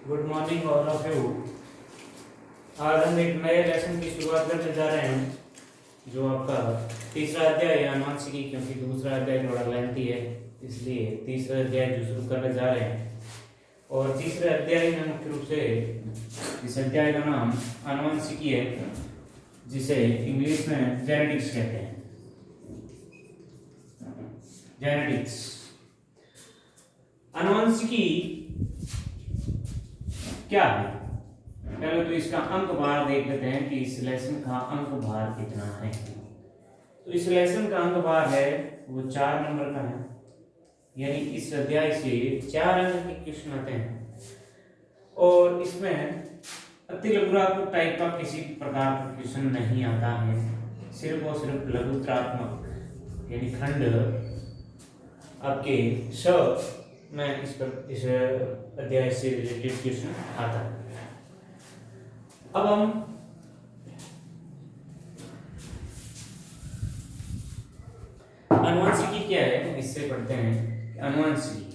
Good morning all of you. आज हम एक नए लेसन की शुरुआत करने जा रहे हैं जो आपका तीसरा अध्याय है आनुवंशिकी, क्योंकि दूसरा अध्याय थोड़ा लेंथी है इसलिए तीसरा अध्याय जो शुरू करने जा रहे हैं। और तीसरे अध्याय में मुख्य रूप से इस अध्याय का नाम आनुवंशिकी है, जिसे इंग्लिश में जेनेटिक्स कहते हैं। जेनेटिक्स आनुवंशिकी क्या है? पहले तो इसका अंक भार देख लेते हैं कि इस लेसन का अंक भार कितना है। तो इस लेसन का अंक भार है वो 4 नंबर का है, यानी इस अध्याय से 4 अंक के क्वेश्चन आते हैं। और इसमें अति लघुत्मक टाइप का किसी प्रकार का क्वेश्चन नहीं आता है, सिर्फ और सिर्फ लघुत्मक यानी खंड आपके श में इस अध्याय से रिलेटेड क्वेश्चन आता है। अब हम आनुवंशिकी क्या है इससे पढ़ते हैं। आनुवंशिकी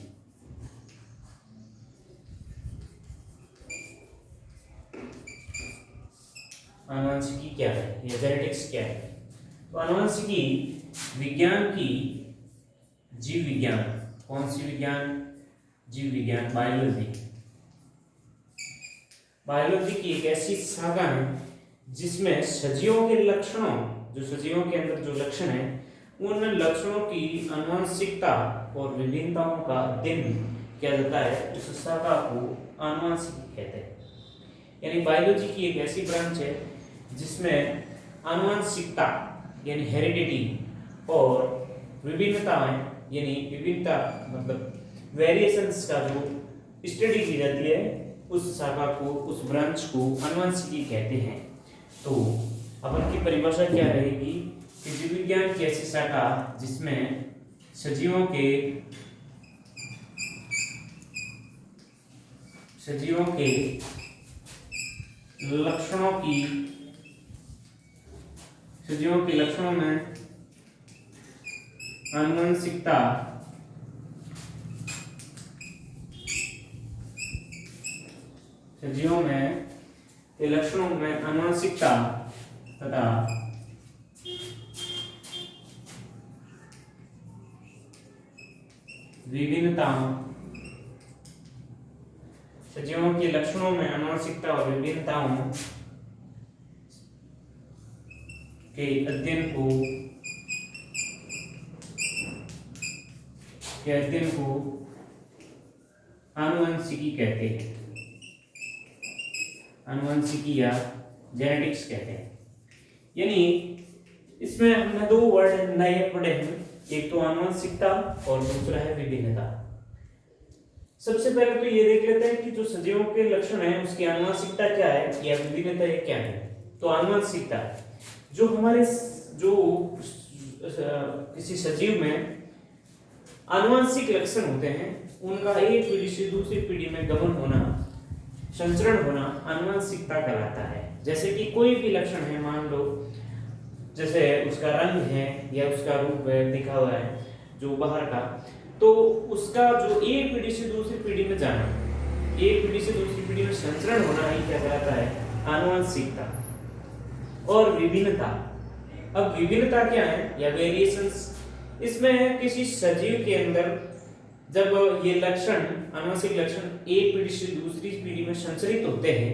आनुवंशिकी क्या है या जेनेटिक्स क्या है? तो आनुवंशिकी विज्ञान की जीव विज्ञान, कौन सी विज्ञान? जीव विज्ञान, बायोलॉजी। बायोलॉजी की एक ऐसी शाखा है जिसमें सजीवों के लक्षणों, जो सजीवों के अंदर जो लक्षण है, उन लक्षणों की आनुवंशिकता और विभिन्नताओं का अध्ययन किया जाता है। उस शाखा को आनुवंशिकी कहते हैं। यानी बायोलॉजी की एक ऐसी ब्रांच है जिसमें आनुवंशिकता यानी हेरिडिटी और विभिन्नताएं यानी विभिन्नता मतलब वेरिएशंस का जो स्टडी की जाती है, उस शाखा को, उस ब्रांच को आनुवंशिकी कहते हैं। तो अपन की परिभाषा क्या रहेगी कि जीव विज्ञान की ऐसी शाखा जिसमें सजीवों के लक्षणों में आनुवंशिकता सजीवों में के लक्षणों में आनुवंशिकता तथा विभिन्नताओं, सजीवों के लक्षणों में आनुवंशिकता और विभिन्नताओं के अध्ययन को आनुवंशिकी कहते हैं। आनुवंशिकी या जेनेटिक्स कहते हैं। यानी इसमें हमने 2 वर्ड नए पढ़े हैं, एक तो आनुवंशिकता और दूसरा है विभिन्नता। सबसे पहले तो ये देख लेते हैं कि जो सजीवों के लक्षण है उसकी आनुवंशिकता क्या है या विभिन्नता क्या है। तो आनुवंशिकता, जो हमारे किसी सजीव में आनुवंशिक लक्षण होते हैं, उनका एक पीढ़ी से दूसरी पीढ़ी में गमन होना, संचरण होना आनुवंशिकता कहलाता है। जैसे कि कोई भी लक्षण है, मान लो जैसे उसका रंग है या उसका रूप है दिखा हुआ है जो बाहर का, तो उसका जो एक पीढ़ी से दूसरी पीढ़ी में जाना, एक पीढ़ी से दूसरी पीढ़ी में संचरण होना ही क्या कहलाता है? आनुवंशिकता। और विभिन्नता, अब विभिन्नता क्या है या वेरिएशंस, इसमें किसी सजीव के अंदर जब ये लक्षण, आनुवंशिक लक्षण एक पीढ़ी से दूसरी पीढ़ी में संचरित होते हैं,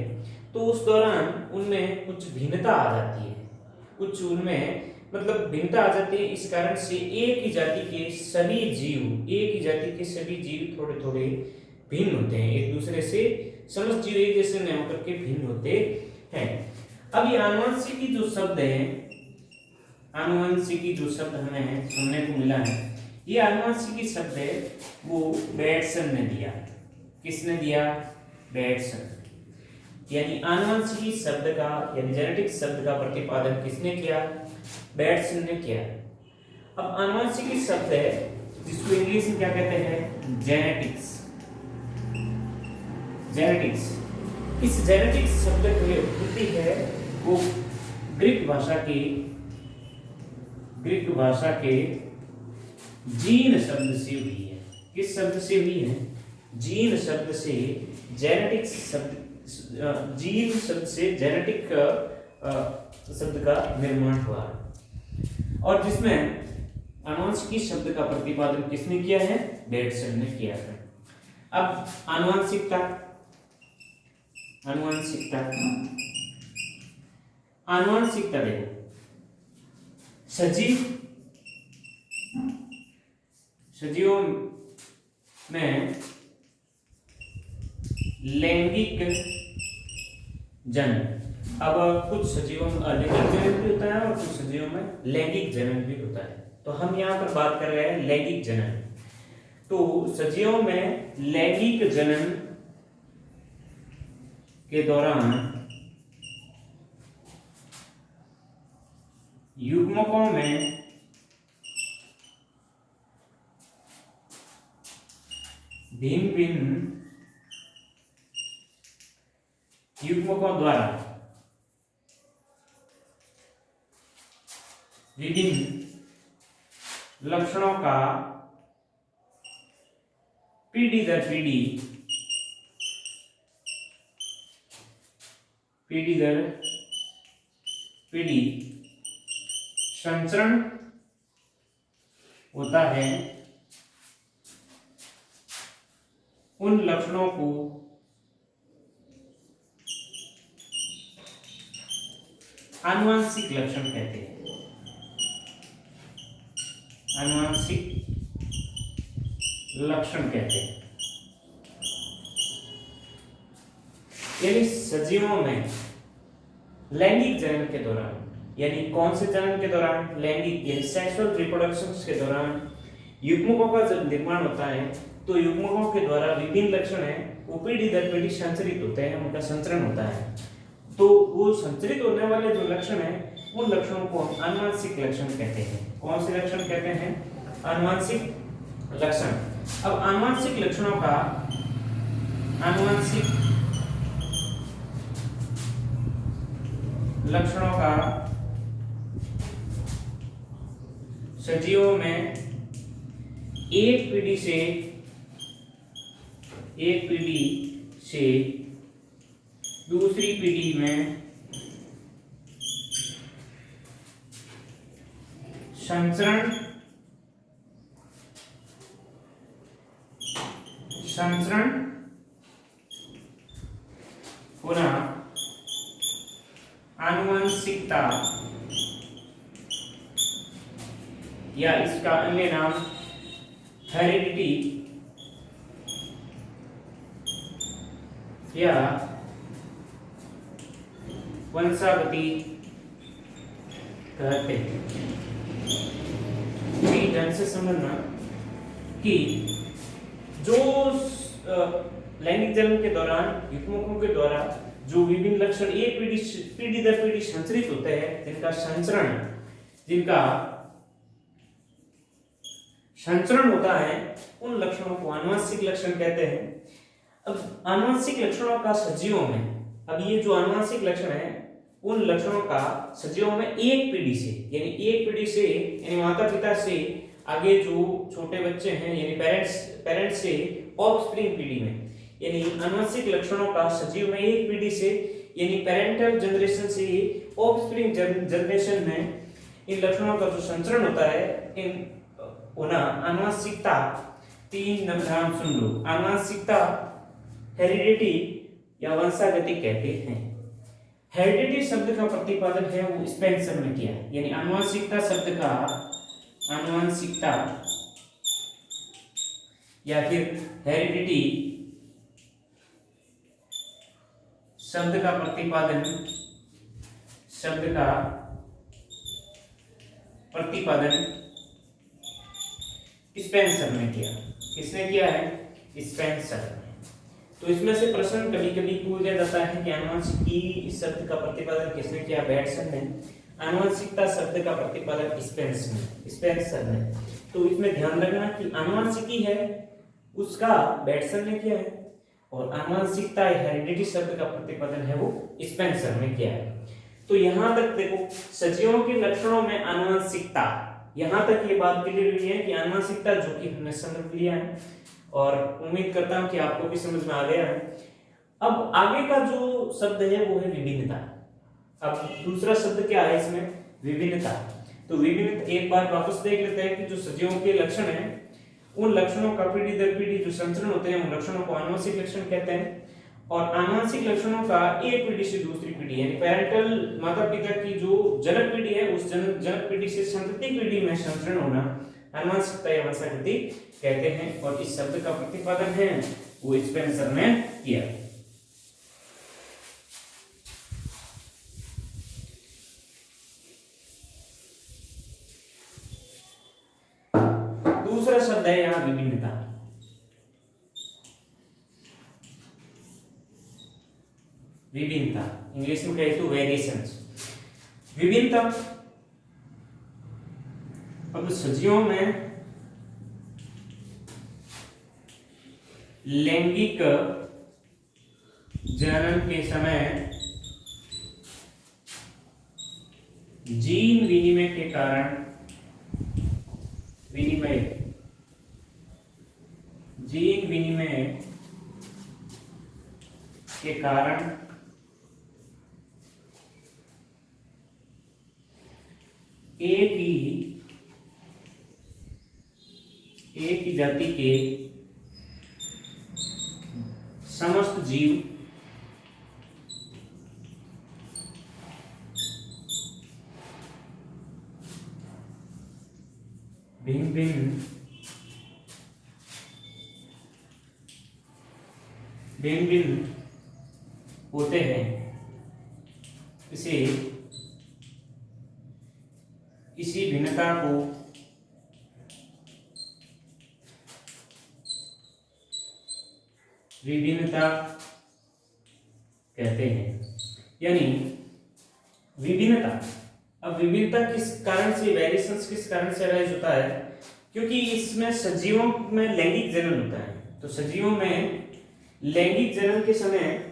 तो उस दौरान उनमें कुछ भिन्नता आ जाती है, कुछ उनमें मतलब भिन्नता आ जाती है। इस कारण से एक ही जाति के सभी जीव थोड़े थोड़े भिन्न होते हैं, एक दूसरे से समस्त जीव एक जैसे न होकर के भिन्न होते हैं। अब ये आनुवंशिकी जो शब्द है, आनुवंशिकी जो शब्द हमें सुनने को मिला है, ये आनुवंशिकी शब्द है वो बेटसन ने दिया। किसने दिया? बेटसन। यानी आनुवंशिकी शब्द का यानी जेनेटिक्स शब्द का प्रतिपादन किसने किया? बेटसन ने किया। अब आनुवंशिकी शब्द है जिसको इंग्लिश में क्या कहते हैं? जेनेटिक्स। जेनेटिक्स, इस जेनेटिक्स शब्द की उत्पत्ति है वो ग्रीक भाषा के जीन शब्द से हुई है। किस शब्द से हुई है? जीन शब्द से जेनेटिक जेनेटिक शब्द का निर्माण हुआ और जिसमें आनुवंशिकी शब्द का प्रतिपादन किसने किया है? डेटसन ने किया है। अब आनुवंशिकता देखो, सजीवों में लैंगिक जन्म, अब कुछ सजीवों में अलैंगिक जन्म भी होता है और कुछ सजीवों में लैंगिक जन्म भी होता है। तो हम यहाँ पर बात कर रहे हैं लैंगिक जन्म। तो सजीवों में लैंगिक जन्म के दौरान युग्मकों में भिन्न युग्मकों द्वारा विभिन्न लक्षणों का पीढ़ी दर पीढ़ी संचरण होता है। उन लक्षणों को आनुवंशिक लक्षण कहते हैं। आनुवंशिक लक्षण कहते हैं। यानी सजीवों में लैंगिक जनन के दौरान, यानी कौन से जनन के दौरान? लैंगिक यानी सेक्सुअल रिप्रोडक्शन के दौरान युग्मकों का जब निर्माण होता है तो युग्मकों के द्वारा विभिन्न लक्षण है वो पीढ़ी दर पीढ़ी संचरित होते हैं, उनका संचरण होता है। तो वो संचरित होने वाले जो लक्षण है उन लक्षणों को हम आनुवंशिक लक्षण कहते हैं। कौन से लक्षण कहते हैं? आनुवंशिक लक्षण। अब आनुवंशिक लक्षणों का सजीवों में एक पीढ़ी से दूसरी पीढ़ी में संचरण होना आनुवंशिकता या इसका अन्य नाम हेरिडिटी या वंशावती कहते हैं। ढंग से समझना कि जो लैंगिक जन्म के दौरान युग्मकों के द्वारा जो विभिन्न लक्षण एक पीढ़ी दर पीढ़ी संचरित होते हैं, जिनका संचरण होता है, उन लक्षणों को आनुवंशिक लक्षण कहते हैं। अब आनुवंशिक लक्षणों का सजीवों में, अब ये जो आनुवंशिक लक्षण है उन लक्षणों का सजीवों में एक पीढ़ी से यानी माता पिता से आगे जो छोटे बच्चे हैं यानी पेरेंट्स से ऑफस्प्रिंग पीढ़ी में, यानी आनुवंशिक लक्षणों का सजीव में एक पीढ़ी से यानी पेरेंटल जनरेशन से ऑफस्प्रिंग जनरेशन में इन लक्षणों का जो संचरण होता है इन होना आनुवंशिकता। 3 नाम सुन लो। आनुवंशिकता, हेरिडिटी या वंशागति कहते हैं। हेरिडिटी शब्द का प्रतिपादन है वो स्पेंसर ने किया, यानी आनुवंशिकता शब्द का आनुवंशिकता या फिर हेरिडिटी शब्द का प्रतिपादन स्पेंसर ने किया। किसने किया है? स्पेंसर ने। तो इसमें से प्रश्न कभी कभी पूछा जाता है कि आनुवंशिकी शब्द का प्रतिपादन किसने किया? बैटसन ने। आनुवंशिकता शब्द का प्रतिपादन स्पेंसर ने। तो इसमें ध्यान रखना कि आनुवंशिकी है उसका बैटसन ने किया है और आनुवंशिकता या हेरिडिटी शब्द का प्रतिपादन है वो स्पेंसर ने किया है। तो यहां तक देखो, सजीवों के लक्षणों में आनुवंशिकता, यहां तक ये बात क्लियर हुई है कि आनुवंशिकता जो कि हमने समझ लिया है और उम्मीद करता हूं कि आपको भी समझ में आ गया है। अब आगे का जो शब्द है वो है विभिन्नता। अब दूसरा शब्द क्या है इसमें? विभिन्नता। तो विभिन्न एक बार वापस देख लेते हैं कि जो सजीवों के लक्षण हैं उन लक्षणों का पीढ़ी दर पीढ़ी जो संचरण होते हैं उन लक्षणों को आनुवंशिक लक्षण कहते हैं। और आनुवंशिक लक्षणों का एक पीढ़ी से दूसरी पीढ़ी यानी पेरेंटल माता पिता की जो जनक पीढ़ी है उस जनक पीढ़ी से संतति पीढ़ी में संचरण होना आनुवंशिकता या वंशागति कहते हैं। और इस शब्द का प्रतिपादन है वो स्पेंसर ने किया। दूसरा शब्द है यहां विभिन्नता। विभिन्नता इंग्लिश में कहे तो वेरिएशंस। विभिन्नता अब सजीवों में लैंगिक जनन के समय जीन विनिमय के कारण जीन विनिमय के कारण एक ही जाति के समस्त जीव भिन्न भिन्न होते हैं। इसी भिन्नता को विभिन्नता कहते हैं। यानी विभिन्नता, अब विभिन्नता किस कारण से, वेरिएशंस किस कारण से अराइज होता है? क्योंकि इसमें सजीवों में लैंगिक जनन होता है। तो सजीवों में लैंगिक जनन के समय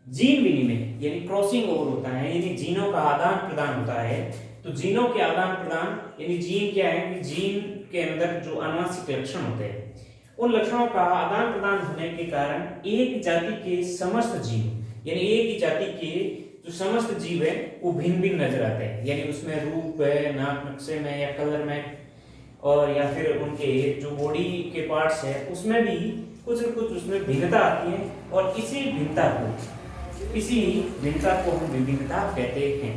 जीन विनिमय यानी क्रॉसिंग ओवर होता है, यानी जीनों का आदान प्रदान होता है। तो जीनों के आदान प्रदान यानी जीन क्या है कि जीन के अंदर जो आनुवंशिक लक्षण होते हैं उन लक्षणों का आदान प्रदान होने के कारण एक जाति के समस्त जीव यानी एक ही जाति के जो समस्त जीव है वो भिन्न भिन्न नजर आते हैं। यानी उसमें रूप है, नाक नक्शे में या कलर में, और या फिर उनके जो बॉडी के पार्ट्स है उसमें भी कुछ न कुछ उसमें भिन्नता आती है। और इसी भिन्नता को हम विभिन्नता कहते हैं।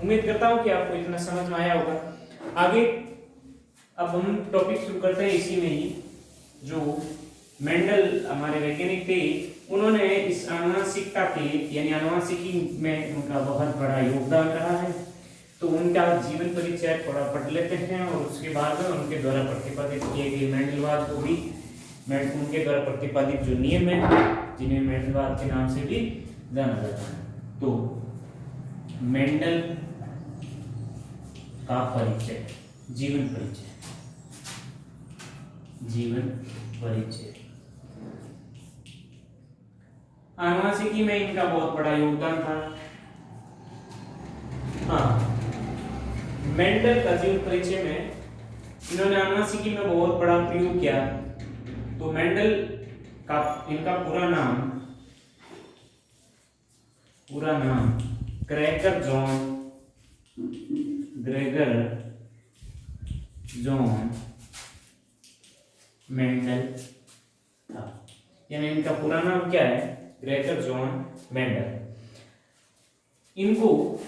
उम्मीद करता हूं कि आपको इतना समझ में आया होगा। आगे अब हम टॉपिक शुरू करते हैं इसी में ही। जो मेंडल हमारे वैज्ञानिक थे उन्होंने इस आनुवंशिकता के यानी आनुवंशिकी में उनका बहुत बड़ा योगदान रहा है। तो उनका जीवन परिचय थोड़ा पढ़ लेते हैं और उसके बाद में उनके द्वारा प्रतिपादित किए गए मेंडलवाद को भी, उनके द्वारा प्रतिपादित जो नियम है जिन्हें मेंडलवाद के नाम से भी जाना जाता है। तो मेंडल का परिचय, जीवन परिचय। आनुवंशिकी में इनका बहुत बड़ा योगदान था। हाँ, मेंडल का जीवन परिचय में इन्होंने आनुवंशिकी में बहुत बड़ा प्रयोग किया। तो मेंडल का इनका पूरा नाम ग्रेगर जॉन मेंडल था। यानी इनका पूरा नाम क्या है? Gregor John Mendel. इनको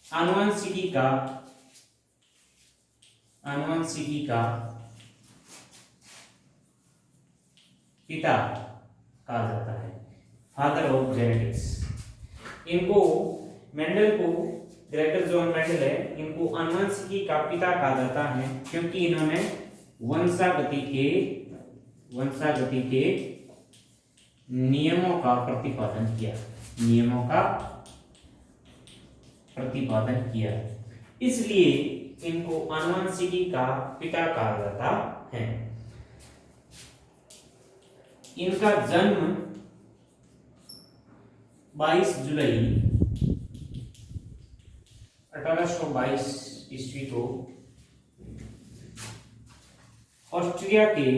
आनुवंशिकी का पिता कहा जाता है, फादर ऑफ जेनेटिक्स। इनको मेंडल को, ग्रेगर जॉन मेंडल है, इनको आनुवंशिकी का पिता कहा जाता है क्योंकि इन्होंने वंशागति के नियमों का प्रतिपादन किया। इसलिए इनको आनुवंशिकी का पिता कहा जाता है। इनका जन्म 22 जुलाई 1822 ईस्वी को ऑस्ट्रिया के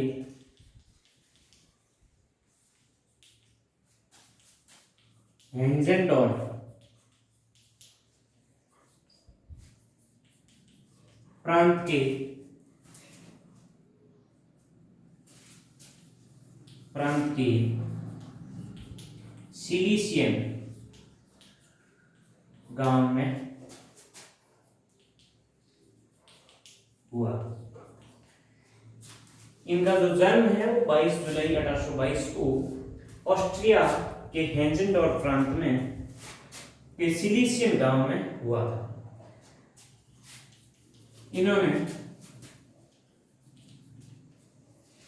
हेंजेंडॉर्फ प्रांत के सिलीसियन गांव में हुआ। इनका जो जन्म है वो 22 जुलाई 1822 को ऑस्ट्रिया के हेंजेंडॉर्फ प्रांत में के सिलीसियन गांव में हुआ था। इन्होंने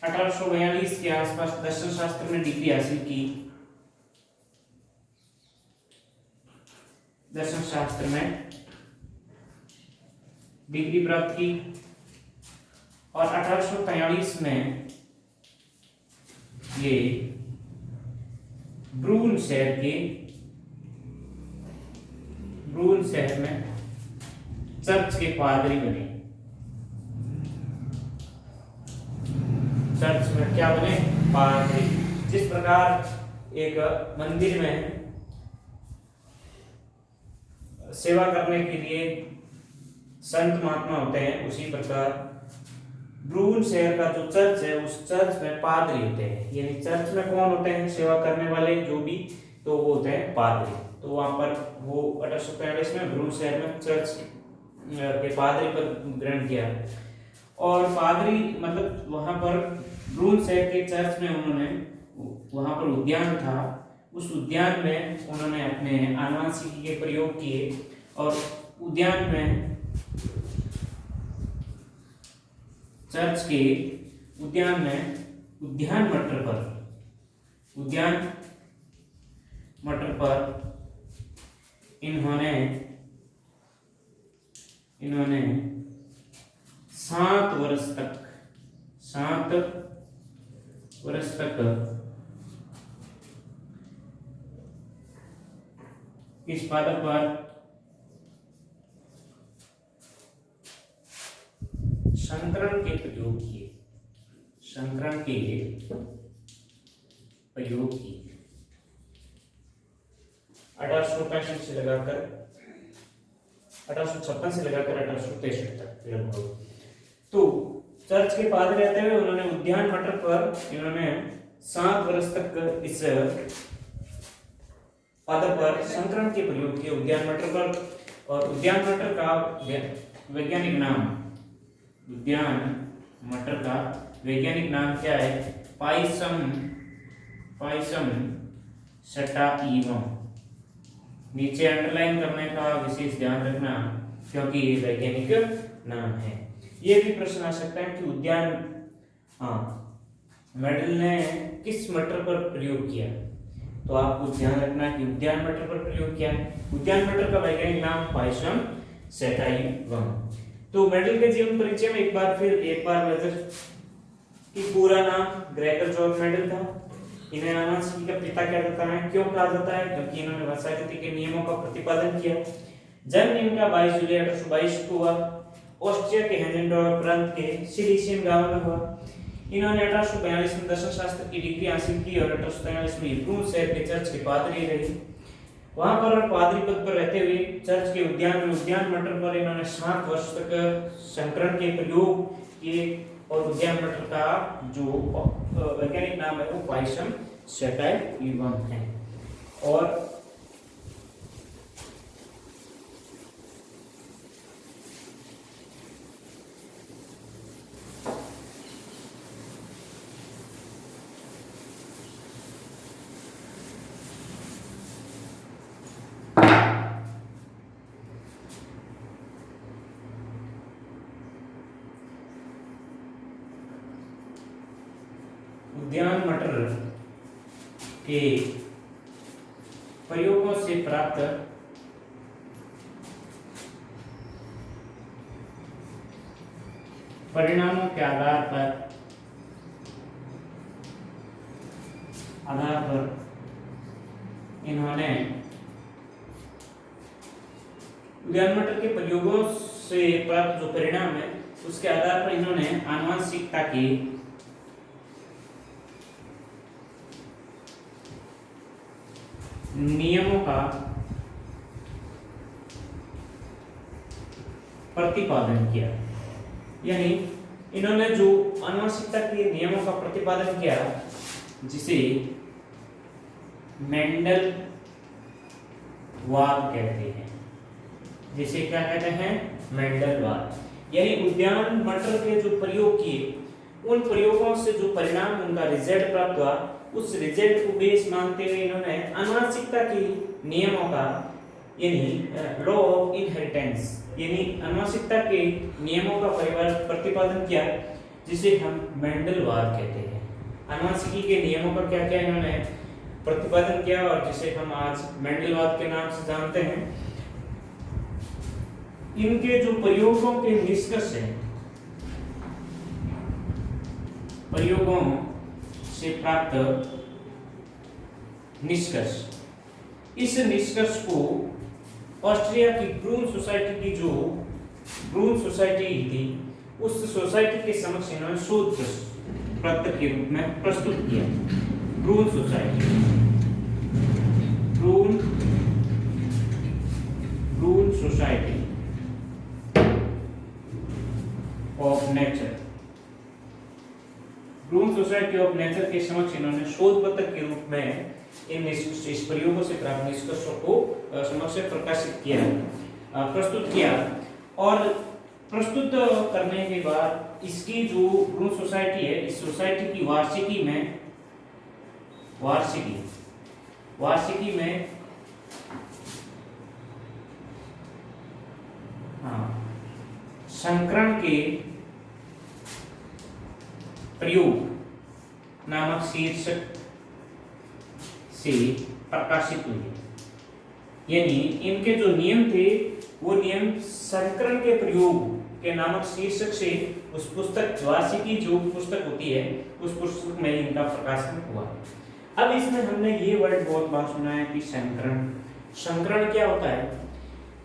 1842 के आसपास दर्शन शास्त्र में डिग्री हासिल की। दर्शन शास्त्र में डिग्री प्राप्त की और 1843 में ये ब्रून शहर में चर्च के पादरी बने। चर्च में क्या बने? पादरी। जिस प्रकार एक मंदिर में सेवा करने के लिए संत महात्मा होते हैं, उसी प्रकार ब्रून शहर का जो चर्च है उस चर्च में पादरी होते हैं। यानी चर्च में कौन होते हैं? सेवा करने वाले जो भी, तो वो होते हैं पादरी। तो वहां पर वो 1845 में ब्रून शहर में चर्च के पादरी पद ग्रहण किया। और पादरी मतलब वहां पर ब्रून शहर के चर्च में उन्होंने, वहां पर उद्यान था, उस उद्यान में उन्होंने अपने आनुवंशिकी के प्रयोग किए और उद्यान में, चर्च के उद्यान में उद्यान मटर पर इन्होंने 7 वर्ष तक इस पादप पर संकरण के प्रयोग किए। 1865 से लगाकर 1856 से लगाकर 1863 तक लगभग। तो चर्च के पादरी रहते हुए उन्होंने उद्यान मटर पर इन्होंने 7 वर्ष तक इस पादप पर संकरण के प्रयोग किए उद्यान मटर पर। और उद्यान मटर का वैज्ञानिक नाम क्या है? Pisum sativum. नीचे अंडरलाइन करने का विशेष ध्यान रखना क्योंकि ये वैज्ञानिक नाम है। ये भी प्रश्न आ सकता है कि मेडल ने किस मटर पर प्रयोग किया, तो आपको ध्यान रखना कि उद्यान मटर पर प्रयोग किया है। उद्यान मटर का वैज्ञानिक नाम पाइसम सटाइवम। तो मेडल के जीवन परिचय में एक बार नजर कि पूरा नाम ग्रेगर जॉर्ज मेडल था। इन्हें आनुवंशिकी का पिता क्या जाता है, क्यों कहा जाता है? क्योंकि इन्होंने वसाहती के नियमों का प्रतिपादन किया। जन्म इनका 22 जुलाई 1822 को हुआ। ऑस्ट्रिया के हेंजेंडॉर्फ प्रांत के सिलीसियन गांव में हुआ। इन्होंने 1842 में दर्शन शास्त्र की डिग्री हासिल की और 1843 में ब्रून शहर के चर्च के पादरी रहे। वहां पर पादरी पद पर रहते हुए चर्च के उद्यान मटर पर इन्होंने 7 वर्ष तक संकरण के प्रयोग किए और उद्यान मटर का जो वैज्ञानिक नाम है वो पाइसम सटाइवम है। और उद्यान मटर के प्रयोगों से प्राप्त परिणामों के आधार पर इन्होंने उद्यान मटर के प्रयोगों से प्राप्त जो परिणाम है उसके आधार पर इन्होंने आनुवंशिकता की नियमों का प्रतिपादन किया। यानी इन्होंने जो आनुवंशिकता के नियमों का प्रतिपादन किया, जिसे मेंडलवाद कहते हैं, जिसे क्या कहते हैं, मेंडलवाद। यानी उद्यान मटर के जो प्रयोग किए, उन प्रयोगों से जो परिणाम, उनका रिजल्ट प्राप्त हुआ, उस रिजल्ट को बेस मानते हुए इन्होंने आनुवंशिकता के नियमों का, यानी लॉ ऑफ इनहेरिटेंस, यानी आनुवंशिकता के नियमों का प्रतिपादन किया, जिसे हम मेंडलवाद कहते हैं। आनुवंशिकी के नियमों का क्या क्या इन्होंने प्रतिपादन किया, और जिसे हम आज मेंडलवाद के नाम से जानते हैं। इनके जो प्रयोगों के निष्कर्ष हैं, प्रयोगों से प्राप्त निष्कर्ष, इस निष्कर्ष को ऑस्ट्रिया की ब्रून सोसाइटी की, जो ब्रून सोसाइटी थी, उस सोसाइटी के समक्ष इन्होंने शोध पत्र के रूप में प्रस्तुत किया। Brunn society, Brunn society of nature, Brunn society of nature के समक्ष इन्होंने शोध पत्र के रूप में इस प्रयोगों से प्राप्त निष्कर्षों को समक्ष प्रकाशित किया, प्रस्तुत किया। और प्रस्तुत करने के बाद इसकी जो ब्रून सोसाइटी है, इस सोसाइटी की वार्षिकी में संकरण के प्रयोग नामक शीर्षक से प्रकाशित हुई। यानी इनके जो नियम थे, वो नियम संकरण के प्रयोग के नामक शीर्षक से उस पुस्तक, वार्षिकी जो पुस्तक होती है, उस पुस्तक में इनका प्रकाशन हुआ। अब इसमें हमने ये वर्ड बहुत बार सुना है कि संकरण। संकरण क्या होता है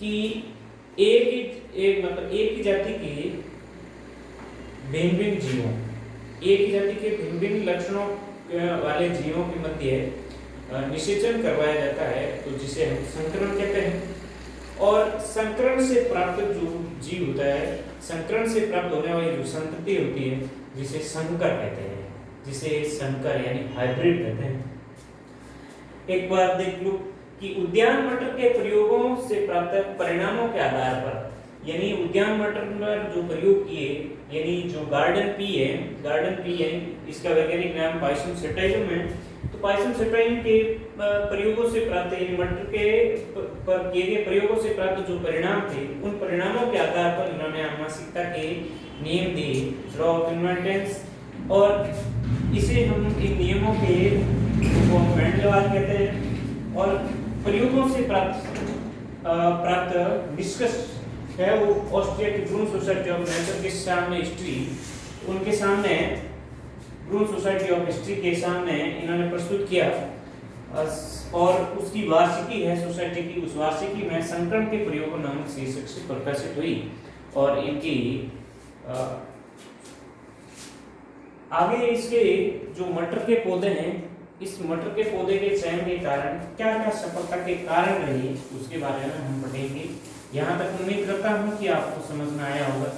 कि एक ही जाति के भिन्न-भिन्न जीवों, एक ही जाति के भिन्न-भिन्न लक्षणों वाले जीवों के मध्य निषेचन करवाया जाता है, तो जिसे हम संकरण कहते हैं। और संकरण से प्राप्त जो जीव होता है, संकरण से प्राप्त होने वाली जो संतति होती है, जिसे संकर कहते हैं, जिसे संकर यानी हाइब्रिड कहते हैं। एक बार देख लो कि उद्यान मटर के प्रयोगों से प्राप्त परिणामों के आधार पर, यानी उद्यान मटर में जो प्रयोग किए, यानी जो गार्डन पी है, इसका वैज्ञानिक नाम पाइसम सेटाइलम है। तो पाइसम सेटाइलम के प्रयोगों से प्राप्त, यानी मटर के पर किए गए प्रयोगों से प्राप्त जो परिणाम थे, उन परिणामों के आधार पर इन्होंने आनुवंशिकता के नियम दिए, लॉ ऑफ इनहेरिटेंस। और इसे हम इन नियमों के मेंडलवाद कहते हैं। और प्रयोगों से प्राप्त निष्कर्ष है, वो ऑस्ट्रिया की ब्रून सोसाइटी ऑफ नेचर के सामने हिस्ट्री, उनके सामने ब्रून सोसाइटी ऑफ हिस्ट्री के सामने इन्होंने प्रस्तुत किया। और उसकी वार्षिकी है सोसाइटी की, उस वार्षिकी में संकरण के प्रयोग नामक शीर्षक से प्रकाशित हुई। और इनकी आगे इसके जो मटर के पौधे हैं, इस मटर के पौधे के चयन के कारण क्या क्या सफलता के कारण रही, उसके बारे में हम पढ़ेंगे। यहाँ तक उम्मीद करता हूँ कि आपको समझ में आया होगा।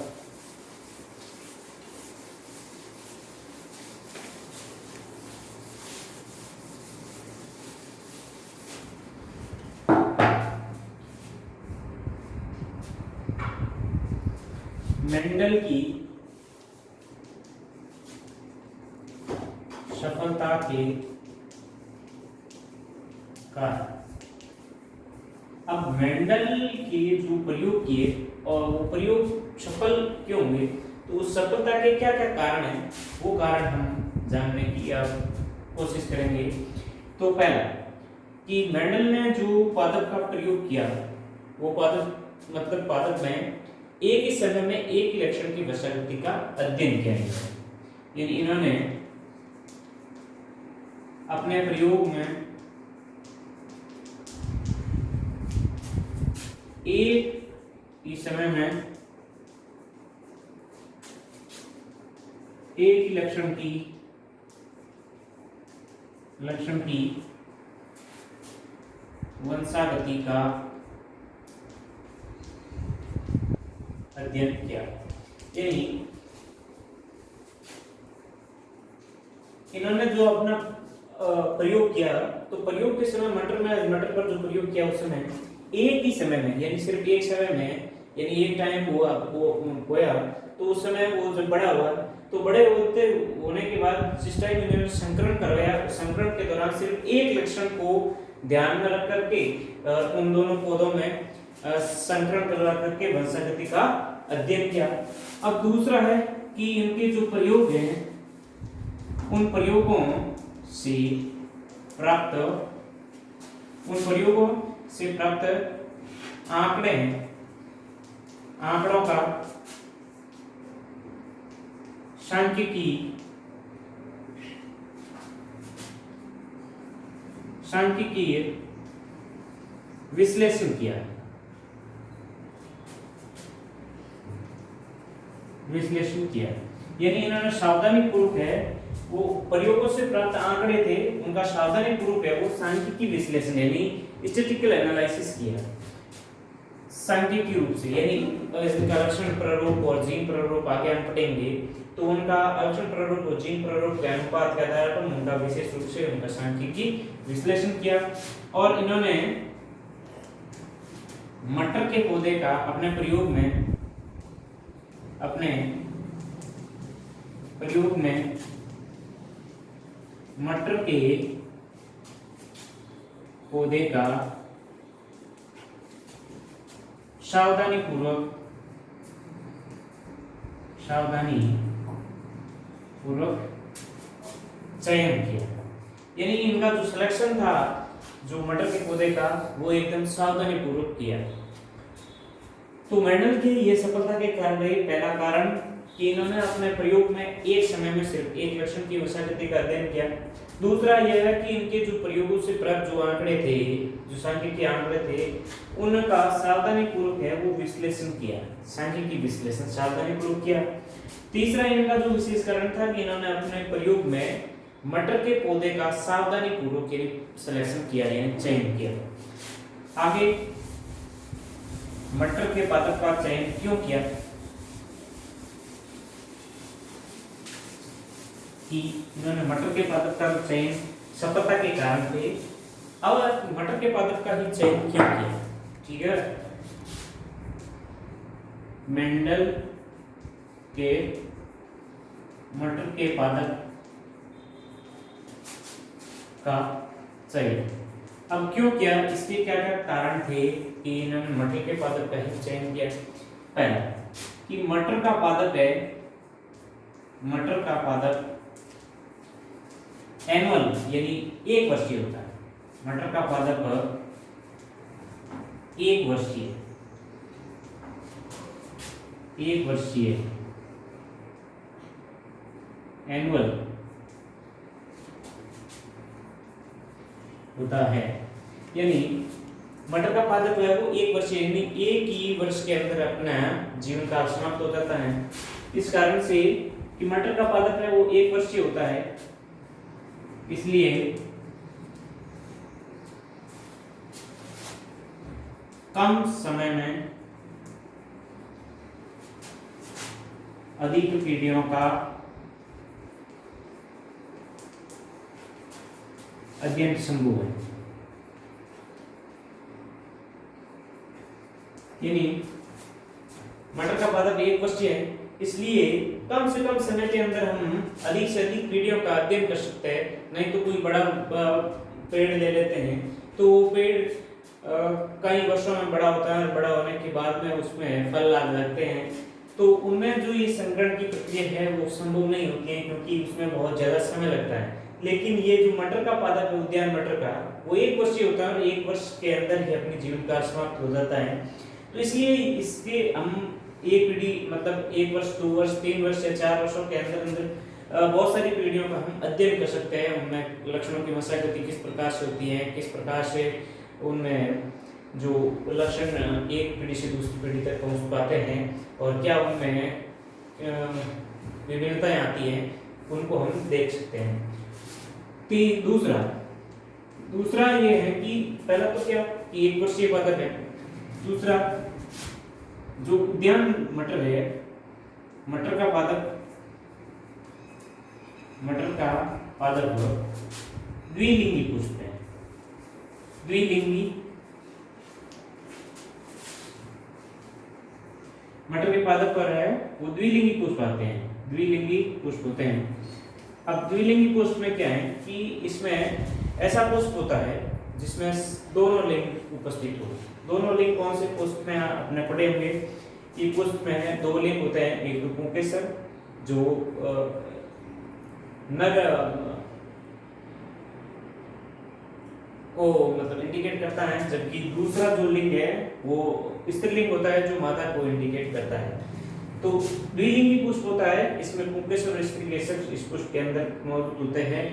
मेंडल की सफलता के कारण। अब मेंडल के जो प्रयोग किए और वो प्रयोग सफल क्यों हुए, तो उस सफलता के क्या क्या कारण हैं, वो कारण हम जानने की अब कोशिश करेंगे। तो पहला कि मेंडल ने जो पादप का प्रयोग किया, वो पादप मतलब पादप में एक ही समय में एक ही लक्षण की वसागति का अध्ययन किया गया। यानी इन्होंने अपने प्रयोग में एक ही समय में एक ही लक्षण की वंशागति का अध्ययन किया। यानी इन्होंने जो अपना प्रयोग किया, तो प्रयोग के समय मटर पर जो प्रयोग किया उस समय एक ही समय में, यानी सिर्फ एक समय में, यानी एक टाइम हुआ वो बोया, तो उस समय वो जब बड़ा हुआ, तो बड़े होने के बाद सिस्टाइम इन्होंने संकरण करवाया। संकरण के दौरान सिर्फ एक लक्षण को ध्यान में रख करके उन दोनों पौधों में संकरण करवा करके वंशागति का अध्ययन किया। अब दूसरा है कि इनके जो प्रयोग हैं उन प्रयोगों से प्राप्त आंकड़ों का सांख्यिकीय विश्लेषण किया। यानी इन्होंने सावधानी पूर्वक है वो प्रयोगों से प्राप्त आंकड़े थे, उनका सावधानी पूर्वक है वो सांख्यिकीय विश्लेषण यानी स्टैटिस्टिकल एनालिसिस किया सांख्यिकीय रूप से। यानी इसका लक्षण प्रारूप और जीन प्रारूप आगे हम पढ़ेंगे, तो उनका लक्षण प्रारूप और जीन प्रारूप के अनुपात के आधार पर उनका विशेष रूप से उनका सांख्यिकीय विश्लेषण किया। और इन्होंने मटर के पौधे का अपने प्रयोग में मटर के पौधे का सावधानी पूर्वक चयन किया। यानी इनका जो सिलेक्शन था जो मटर के पौधे का वो एकदम सावधानी पूर्वक किया। तो मेंडल की ये सफलता के कारण रही, पहला कारण कि इन्होंने अपने प्रयोग में एक समय में सिर्फ एक लक्षण की वंशागति का अध्ययन किया। दूसरा यह है कि इनके जो प्रयोगों से प्राप्त जो आंकड़े थे, जो सांख्यिकीय आंकड़े थे, उनका सावधानी पूर्वक है वो विश्लेषण किया, सांख्यिकीय विश्लेषण सावधानी पूर्वक किया। तीसरा इनका जो विशेष कारण था कि इन्होंने अपने प्रयोग में मटर के पौधे का सावधानी पूर्वक सिलेक्शन किया यानी चयन किया। आगे मटर के पादप का चयन क्यों किया कि इन्होंने मटर के पादप का चयन सफलता के कारण थे। अब मटर के पादप का ही चयन क्यों किया, ठीक है। मेंडल के मटर के पादप का चयन अब क्यों किया, इसके क्या क्या कारण थे कि इन्होंने मटर के पादप का ही चयन किया। पहला कि मटर का पादप एनुअल यानी एक वर्षीय होता है। मटर का पादप एक वर्षीय एनुअल होता है। यानी मटर का पादप है वो एक वर्षीय यानी एक ही वर्ष के अंदर अपना जीवन काल समाप्त हो जाता है। इस कारण से कि मटर का पादप है वो एक वर्षीय होता है, इसलिए कम समय में अधिक पीढ़ियों का अध्ययन संभव है। यानी मटर का पादप एक वर्षीय है, इसलिए कम से कम समय के अंदर हम अधिक से अधिक पीढ़ियों का अध्ययन कर सकते हैं। नहीं तो कोई बड़ा पेड़ ले लेते हैं तो वो पेड़ कई वर्षों में बड़ा होता है और बड़ा होने के बाद में उसमें फल लगते हैं, तो उनमें जो ये संकरण की प्रक्रिया है वो संभव नहीं होती है क्योंकि उसमें बहुत ज्यादा समय लगता है। लेकिन ये जो मटर का पादप है उद्यान मटर का वो एक वर्षीय होता है और एक वर्ष के अंदर ही अपनी जीवन काल समाप्त हो जाता है। तो इसलिए इसके हम एक पीढ़ी मतलब एक वर्ष, 2 वर्ष, 3 वर्ष या 4 वर्षों के अंदर बहुत सारी पीढ़ियों का हम अध्ययन कर सकते हैं। उनमें लक्षणों की वंशागति किस प्रकार से होती है, किस प्रकार से उनमें जो लक्षण एक पीढ़ी से दूसरी पीढ़ी तक पहुंच पाते हैं और क्या उनमें विभिन्नताएं आती हैं, उनको हम देख सकते हैं। दूसरा दूसरा ये है कि पहला तो क्या कि एक वर्षीय पादप है। दूसरा जो उद्यान मटर है, मटर का पादप द्विलिंगी पुष्प है। द्विलिंगी मटर के पादप पर है वो द्विलिंगी पुष्प आते हैं, द्विलिंगी पुष्प होते हैं। अब द्विलिंगी पुष्प में क्या है कि इसमें ऐसा पुष्प होता है जिसमें दोनों लिंग उपस्थित हो। दोनों लिंग कौन से पुष्प में अपने पढ़े होंगे कि पुष्प में दो लिंग होते हैं, एक तो पुंकेसर जो नर को मतलब इंडिकेट करता है, जबकि दूसरा जो लिंग है वो स्त्रीलिंग होता है जो मादा को इंडिकेट करता है। तो द्विलिंगी पुष्प होता है, इसमें पुंकेसर और स्त्रीकेसर इस पुष्प के अंदर मौजूद होते हैं।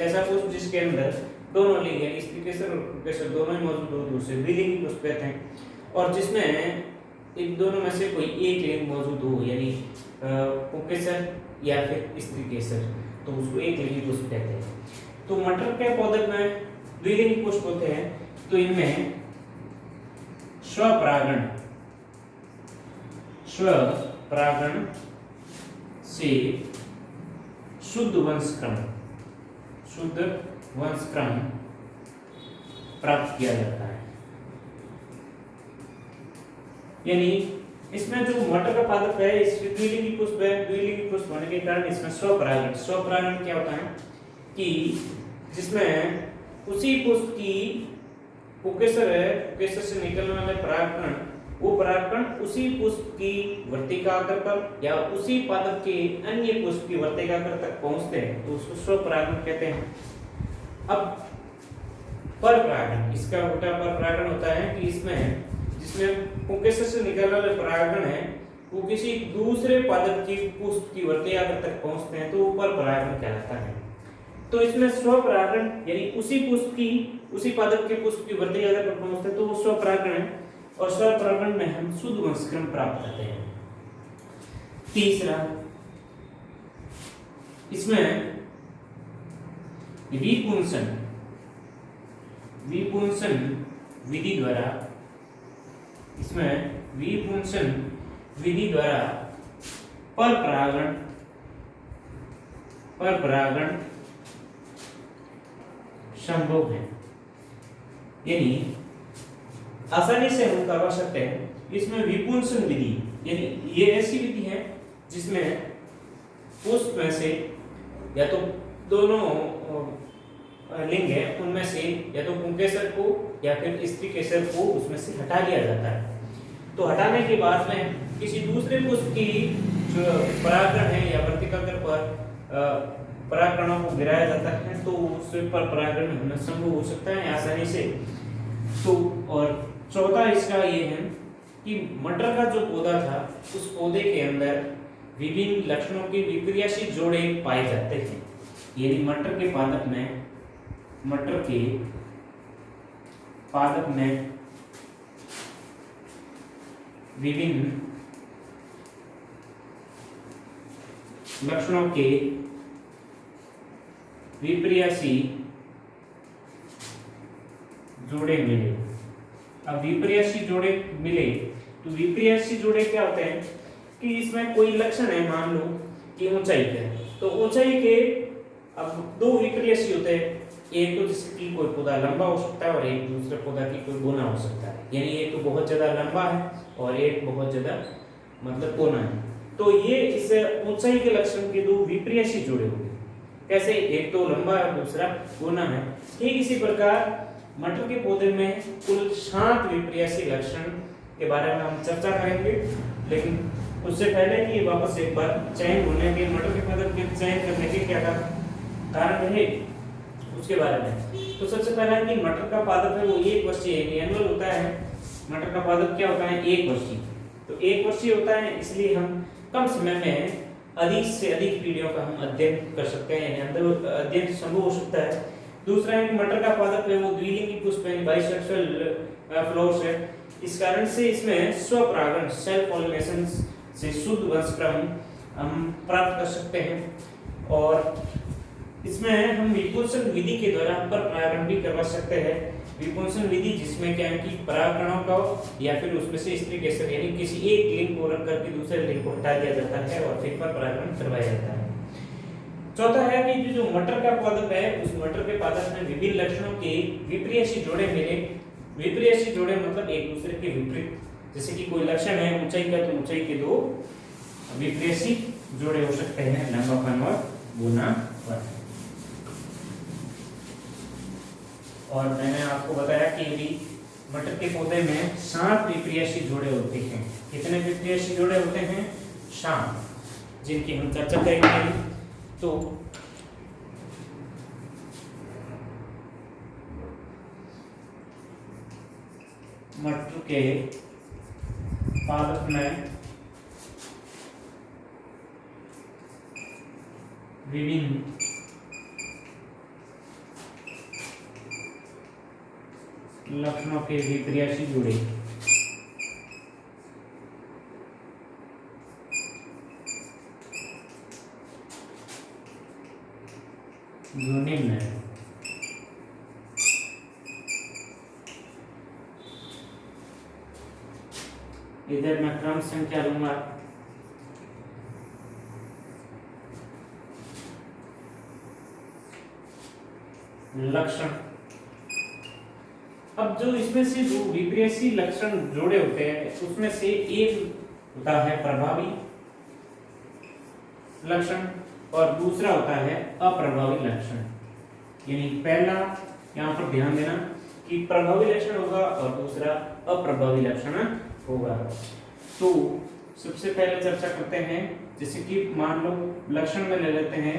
ऐसा पुष्प जिसके अंदर दोनों लिंग यानी स्त्रीकेसर और पुंकेसर दोनों ही मौजूद हो तो उसे द्विलिंगी पुष्प कहते हैं। और जिसमें इन दोनों में से कोई एक लिंग मौजूद हो यानी पुंकेसर या फिर स्त्रीकेसर तो उसको एक लिंगी पुष्प कहते हैं। तो मटर के पौधे में द्विलिंगी पुष्प होते हैं तो इनमें स्वपरागण से शुद्ध वंशक्रम प्राप्त किया जाता है। यानी इसमें जो मटर का पादप है इसमें द्विलिंगी पुष्प है। द्विलिंगी पुष्प होने के कारण इसमें स्वपरागण क्या होता है कि जिसमें उसी पुष्प की पुंकेसर है, पुंकेसर से निकलने वाले परागकण वो परागकण उसी पुष्प की वर्तिकाग्र पर या उसी पादप के अन्य पुष्प की वर्तिकाग्र तक पहुंचते हैं तो उसको स्वपरागण कहते हैं। अब परपरागण, इसका उल्टा परपरागण होता है कि इसमें जिसमें पुंकेसर से निकलने वाले परागकण है वो किसी दूसरे पादप की पुष्प की वर्तिकाग्र तक पहुंचते हैं तो वो परपरागण कहलाता है। तो इसमें स्वपरागण यानी उसी पादप के पुष्प की वर्तिकाग्र पर पहुंचते हैं तो वो स्वपरागण है। और स्वपरागण में हम शुद्ध वंशक्रम प्राप्त करते हैं। तीसरा इसमें विपुंसन विधि द्वारा परपरागण संभव है। यानी आसानी से हम करवा सकते हैं। इसमें विपुंसन विधि यानी ये ऐसी विधि है जिसमें पुष्प में से या तो दोनों लिंग है उनमें से या तो पुंकेसर को या फिर स्त्रीकेसर को उसमें से हटा लिया जाता है। तो हटाने के बाद में किसी दूसरे पुष्प की जो परागकण है या वर्तिकाग्र पर परागकणों को गिराया जाता है तो उससे पर परागण होना संभव हो सकता है आसानी से। तो और चौथा इसका ये है कि मटर का जो पौधा था उस पौधे के अंदर विभिन्न लक्षणों के विपर्यासी जोड़े पाए जाते हैं। यानी मटर के पादप में विभिन्न लक्षणों के विपर्यासी जोड़े मिले। अब विपर्यासी जोड़े मिले तो विपर्यासी जोड़े क्या होते हैं कि इसमें कोई लक्षण है, मान लो कि ऊंचाई का है तो ऊंचाई के अब दो विपर्यासी होते हैं। एक तो जैसे कि कोई पौधा लंबा हो सकता है और एक दूसरे पौधा की कोई बोना हो सकता है। यानी एक तो बहुत ज्यादा लंबा है और एक बहुत ज्यादा मतलब बोना है। तो ये इस ऊंचाई के लक्षण के दो विपर्यासी जोड़े होंगे। कैसे? एक तो लंबा है दूसरा बोना है। ठीक इसी प्रकार मटर के पौधे में कुल 7 विपर्यासी लक्षण के बारे में हम चर्चा करेंगे। लेकिन उससे पहले कि वापस एक बार चयन होने के मटर के पादप के चयन करने के क्या कारण है उसके बारे में। तो सबसे पहला है कि मटर का पादप है वो 1 वर्षीय एनुअल होता है। मटर का पादप क्या होता है? 1 वर्षीय। तो 1 वर्षीय होता है इसलिए हम कम समय में अधिक से अधिक पीढ़ियों का हम अध्ययन कर सकते हैं, यानी अंदर अध्ययन संभव हो सकता है। दूसरा है कि मटर का पादप है वो द्विलिंगी पुष्प है, बाइसेक्सुअल फ्लावर्स है। इस कारण से इसमें स्वपरागण सेल्फ पॉलिनेशन से शुद्ध वंशक्रम हम प्राप्त कर सकते हैं। और इसमें हम विपुलसन विधि के द्वारा पर परागण भी करवा सकते हैं। विपुलसन विधि जिसमें क्या है कि परागकणों का या फिर उसमें से स्त्री केसर यानी किसी एक लिंग को रख करके दूसरे लिंग को हटा दिया जाता है और फिर पर परागण करवाया जाता है। चौथा है कि जो मटर का पादप है उस मटर के पादप में विभिन्न लक्षणों के विपरीयसी जोड़े मिले। विपरीयसी जोड़े मतलब एक दूसरे के विपरीत, जैसे कि कोई लक्षण है ऊंचाई का तो ऊंचाई के दो विपरीयसी जोड़े हो सकते हैं, लंबापन और गुणापन। और मैंने आपको बताया कि यदि मटर के पौधे में 7 विपरीयसी जोड़े होते हैं। कितने विपरीयसी जोड़े होते हैं? 7, जिनकी हम चर्चा करेंगे। तो मटर के पादप में विभिन्न लक्षणों के विपरीयसी जोड़े जो निम्न है। इधर मैं क्रम संख्या लूंगा। लक्षण, अब जो इसमें से जो विपरीयसी लक्षण जोड़े होते हैं उसमें से एक होता है प्रभावी लक्षण और दूसरा होता है अप्रभावी लक्षण। यानी पहला यहाँ पर ध्यान देना कि प्रभावी लक्षण होगा और दूसरा अप्रभावी लक्षण होगा। तो सबसे पहले चर्चा करते हैं, जैसे कि मान लो लक्षण में ले लेते हैं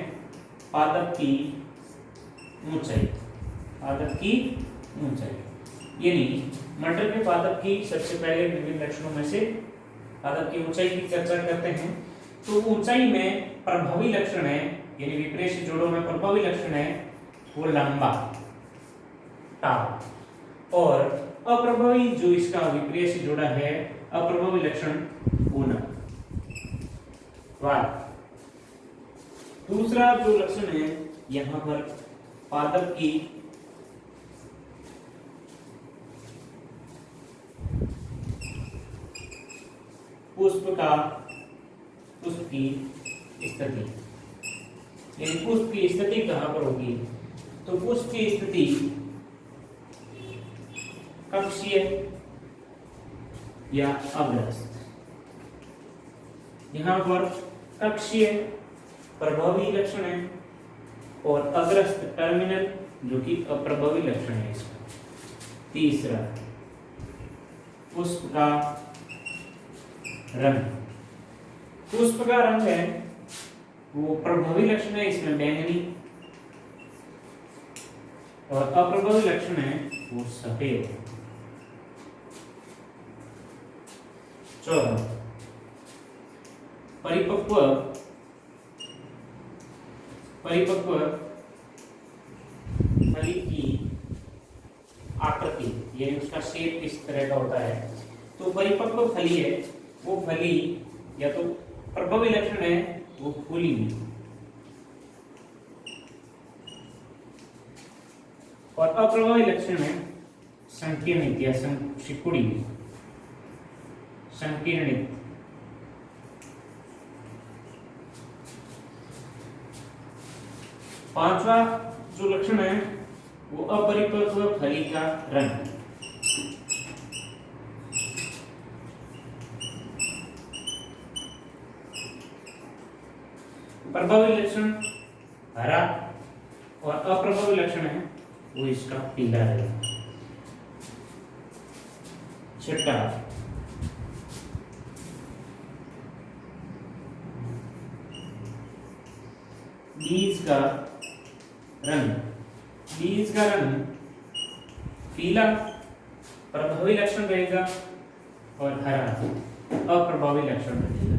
पादप की ऊंचाई। पादप की ऊंचाई यानी मटर के पादप की सबसे पहले विभिन्न लक्षणों में से पादप की ऊंचाई की चर्चा करते हैं। तो ऊंचाई में प्रभावी लक्षण है, यानी विपरीत जोड़ों में प्रभावी लक्षण है वो लंबा टाल, और अप्रभावी जो इसका विपरीत जोड़ा है अप्रभावी लक्षण गुना वाल। दूसरा जो लक्षण है यहाँ पर पादप की पुष्प की स्थिति, यानी पुष्प की स्थिति कहां पर होगी? तो पुष्प की स्थिति कक्षीय या अग्रस्त। यहां पर कक्षीय प्रभावी लक्षण है और अग्रस्त टर्मिनल जो कि अप्रभावी लक्षण है इसका। तीसरा पुष्प का रंग। पुष्प का रंग है वो प्रभावी लक्षण है इसमें बैंगनी, और अप्रभावी लक्षण है वो सफेद। चौथा परिपक्व फली की आकृति, यानी उसका शेप किस तरह का होता है। तो परिपक्व फली है वो फली या तो प्रभावी लक्षण है वो फूली हुई, और अप्रभावी लक्षण है संकीर्णित या सिकुड़ी हुई। संकीर्णित पांचवा जो लक्षण है वो अपरिपक्व फली का रंग। प्रभावी लक्षण हरा और अप्रभावी लक्षण है वो इसका पीला रहेगा। छठा बीज का रंग। बीज का रंग पीला प्रभावी लक्षण रहेगा और हरा अप्रभावी लक्षण रहेगा।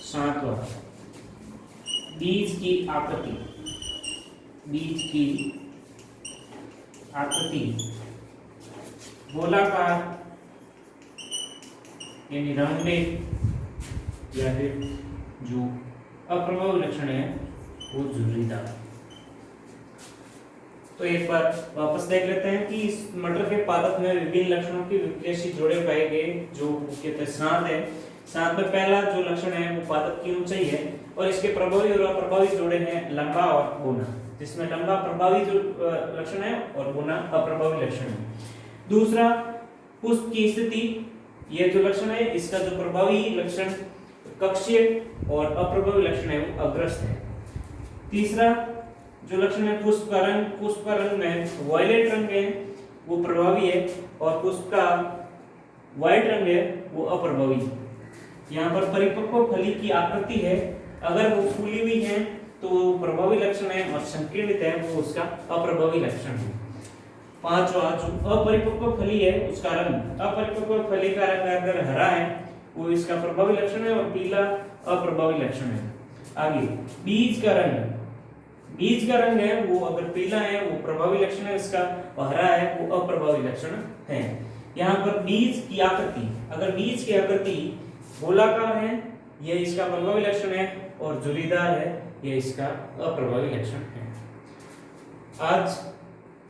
सातवां बीज की आकृति। बीज की आकृति गोलाकार यानी राउंडेड, या फिर जो अप्रभावी लक्षण है वो झुर्रीदार। तो एक बार वापस देख लेते हैं कि इस मटर के पादप में विभिन्न लक्षणों के विक्रियाशील जोड़े पाए गए, जो मुख्यतः श्रांत है। श्रांत में पहला जो लक्षण है वो पादप की ऊंचाई है, और इसके प्रभावी और अप्रभावी जोड़े हैं लंबा और बौना, जिसमें लंबा प्रभावी जो लक्षण है और बौना अप्रभावी लक्षण है। दूसरा, पुष्प की स्थिति, ये जो लक्षण है इसका जो प्रभावी लक्षण कक्षीय और अप्रभावी लक्षण है वो अग्रस्त है। तीसरा जो लक्षण है पुष्प का रंग में वायलेट रंग है वो प्रभावी है, और पुष्प का व्हाइट रंग है वो अप्रभावी। यहाँ पर परिपक्व फली की आकृति है, अगर वो फूली हुई है तो वो प्रभावी लक्षण है, और संकीर्णित है वो उसका अप्रभावी लक्षण है। पांचवा, जो अपरिपक्व फली है उसका रंग, अपरिपक्व फली का रंग अगर हरा है वो इसका प्रभावी लक्षण है, और पीला अप्रभावी लक्षण है। आगे बीज का रंग है वो अगर पीला है वो प्रभावी लक्षण है इसका, और हरा है वो अप्रभावी लक्षण है। यहाँ पर बीज की आकृति, अगर बीज की आकृति गोलाकार है यह इसका प्रभावी लक्षण है, और झुर्रीदार है यह इसका अप्रभावी लक्षण है। आज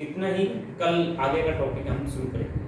इतना ही, कल आगे का टॉपिक हम शुरू करेंगे।